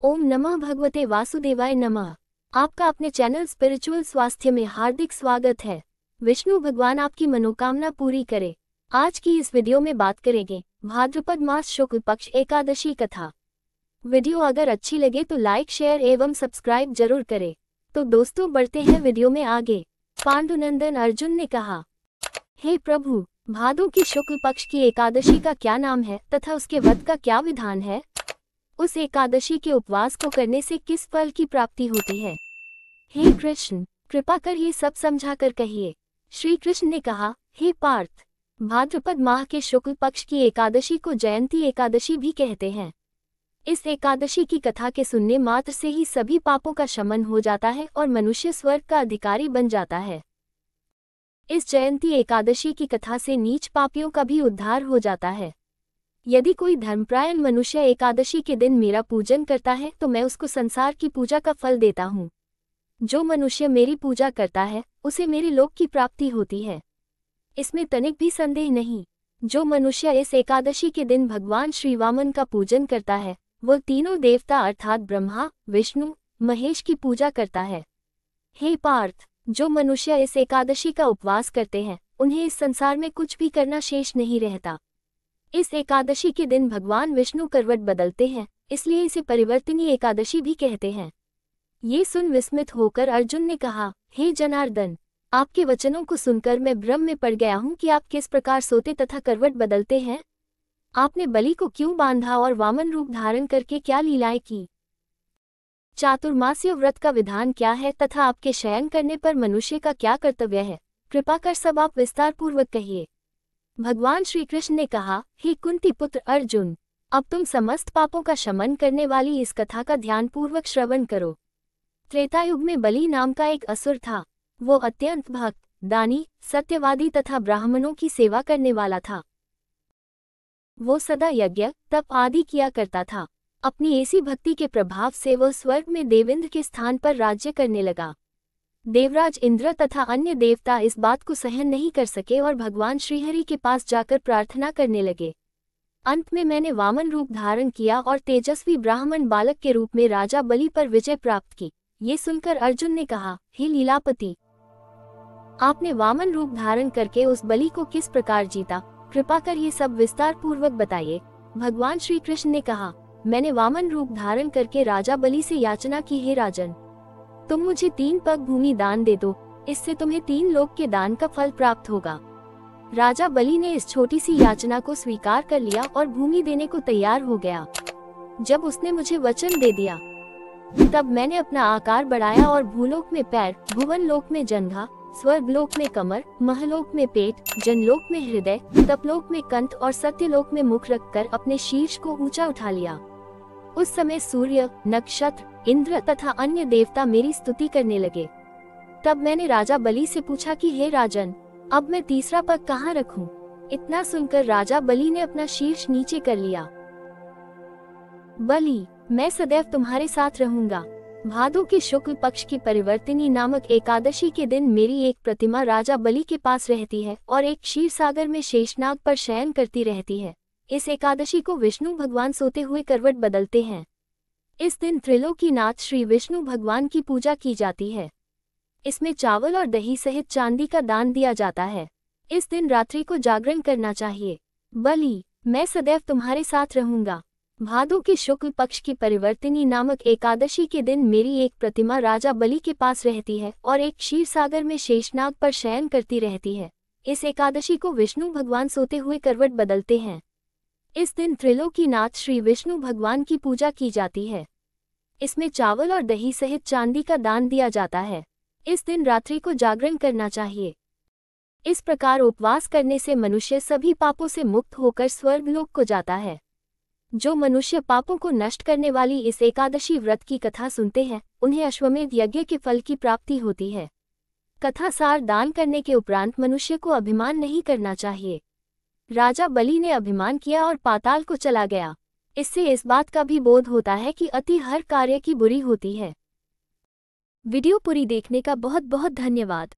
ओम नमः भगवते वासुदेवाय नमः। आपका अपने चैनल स्पिरिचुअल स्वास्थ्य में हार्दिक स्वागत है। विष्णु भगवान आपकी मनोकामना पूरी करे। आज की इस वीडियो में बात करेंगे भाद्रपद मास शुक्ल पक्ष एकादशी कथा। वीडियो अगर अच्छी लगे तो लाइक शेयर एवं सब्सक्राइब जरूर करें। तो दोस्तों बढ़ते हैं वीडियो में आगे। पांडुनंदन अर्जुन ने कहा, हे प्रभु, भादों की शुक्ल पक्ष की एकादशी का क्या नाम है तथा उसके व्रत का क्या विधान है? उस एकादशी के उपवास को करने से किस फल की प्राप्ति होती है? हे कृष्ण, कृपा कर ये सब समझाकर कहिए। श्री कृष्ण ने कहा, हे पार्थ, भाद्रपद माह के शुक्ल पक्ष की एकादशी को जयंती एकादशी भी कहते हैं। इस एकादशी की कथा के सुनने मात्र से ही सभी पापों का शमन हो जाता है और मनुष्य स्वर्ग का अधिकारी बन जाता है। इस जयंती एकादशी की कथा से नीच पापियों का भी उद्धार हो जाता है। यदि कोई धर्मप्रायण मनुष्य एकादशी के दिन मेरा पूजन करता है तो मैं उसको संसार की पूजा का फल देता हूँ। जो मनुष्य मेरी पूजा करता है उसे मेरे लोक की प्राप्ति होती है, इसमें तनिक भी संदेह नहीं। जो मनुष्य इस एकादशी के दिन भगवान श्री वामन का पूजन करता है वह तीनों देवता अर्थात ब्रह्मा, विष्णु, महेश की पूजा करता है। हे पार्थ, जो मनुष्य इस एकादशी का उपवास करते हैं उन्हें इस संसार में कुछ भी करना शेष नहीं रहता। इस एकादशी के दिन भगवान विष्णु करवट बदलते हैं, इसलिए इसे परिवर्तिनी एकादशी भी कहते हैं। ये सुन विस्मित होकर अर्जुन ने कहा, हे जनार्दन, आपके वचनों को सुनकर मैं भ्रम में पड़ गया हूँ कि आप किस प्रकार सोते तथा करवट बदलते हैं। आपने बलि को क्यों बांधा और वामन रूप धारण करके क्या लीलाएं की? चातुर्मास्य व्रत का विधान क्या है तथा आपके शयन करने पर मनुष्य का क्या कर्तव्य है? कृपा कर सब आप विस्तार पूर्वक कहिए। भगवान श्री कृष्ण ने कहा, हे कुंती पुत्र अर्जुन, अब तुम समस्त पापों का शमन करने वाली इस कथा का ध्यानपूर्वक श्रवण करो। त्रेतायुग में बलि नाम का एक असुर था। वो अत्यंत भक्त, दानी, सत्यवादी तथा ब्राह्मणों की सेवा करने वाला था। वो सदा यज्ञ, तप आदि किया करता था। अपनी ऐसी भक्ति के प्रभाव से वह स्वर्ग में देवेंद्र के स्थान पर राज्य करने लगा। देवराज इंद्र तथा अन्य देवता इस बात को सहन नहीं कर सके और भगवान श्रीहरि के पास जाकर प्रार्थना करने लगे। अंत में मैंने वामन रूप धारण किया और तेजस्वी ब्राह्मण बालक के रूप में राजा बलि पर विजय प्राप्त की। ये सुनकर अर्जुन ने कहा, हे लीलापति, आपने वामन रूप धारण करके उस बलि को किस प्रकार जीता? कृपा कर ये सब विस्तार पूर्वक बताइए। भगवान श्री कृष्ण ने कहा, मैंने वामन रूप धारण करके राजा बलि से याचना की, हे राजन, तुम मुझे 3 पग भूमि दान दे दो, इससे तुम्हें 3 लोक के दान का फल प्राप्त होगा। राजा बलि ने इस छोटी सी याचना को स्वीकार कर लिया और भूमि देने को तैयार हो गया। जब उसने मुझे वचन दे दिया तब मैंने अपना आकार बढ़ाया और भूलोक में पैर, भुवन लोक में जंघा, स्वर्गलोक में कमर, महलोक में पेट, जनलोक में हृदय, तपलोक में कंठ और सत्यलोक में मुख रखकर अपने शीर्ष को ऊंचा उठा लिया। उस समय सूर्य, नक्षत्र, इंद्र तथा अन्य देवता मेरी स्तुति करने लगे। तब मैंने राजा बलि से पूछा कि हे राजन, अब मैं तीसरा पग कहाँ रखूं? इतना सुनकर राजा बलि ने अपना शीर्ष नीचे कर लिया। बलि, मैं सदैव तुम्हारे साथ रहूंगा। भादों के शुक्ल पक्ष की परिवर्तिनी नामक एकादशी के दिन मेरी एक प्रतिमा राजा बलि के पास रहती है और एक क्षीर सागर में शेषनाग पर शयन करती रहती है। इस एकादशी को विष्णु भगवान सोते हुए करवट बदलते हैं। इस दिन त्रिलोकीनाथ श्री विष्णु भगवान की पूजा की जाती है। इसमें चावल और दही सहित चांदी का दान दिया जाता है। इस दिन रात्रि को जागरण करना चाहिए। बलि, मैं सदैव तुम्हारे साथ रहूंगा। भादों के शुक्ल पक्ष की परिवर्तिनी नामक एकादशी के दिन मेरी एक प्रतिमा राजा बलि के पास रहती है और एक क्षीर सागर में शेषनाग पर शयन करती रहती है। इस एकादशी को विष्णु भगवान सोते हुए करवट बदलते हैं। इस दिन त्रिलोकीनाथ श्री विष्णु भगवान की पूजा की जाती है। इसमें चावल और दही सहित चांदी का दान दिया जाता है। इस दिन रात्रि को जागरण करना चाहिए। इस प्रकार उपवास करने से मनुष्य सभी पापों से मुक्त होकर स्वर्गलोक को जाता है। जो मनुष्य पापों को नष्ट करने वाली इस एकादशी व्रत की कथा सुनते हैं उन्हें अश्वमेध यज्ञ के फल की प्राप्ति होती है। कथा सार दान करने के उपरांत मनुष्य को अभिमान नहीं करना चाहिए। राजा बलि ने अभिमान किया और पाताल को चला गया। इससे इस बात का भी बोध होता है कि अति हर कार्य की बुरी होती है। वीडियो पूरी देखने का बहुत बहुत धन्यवाद।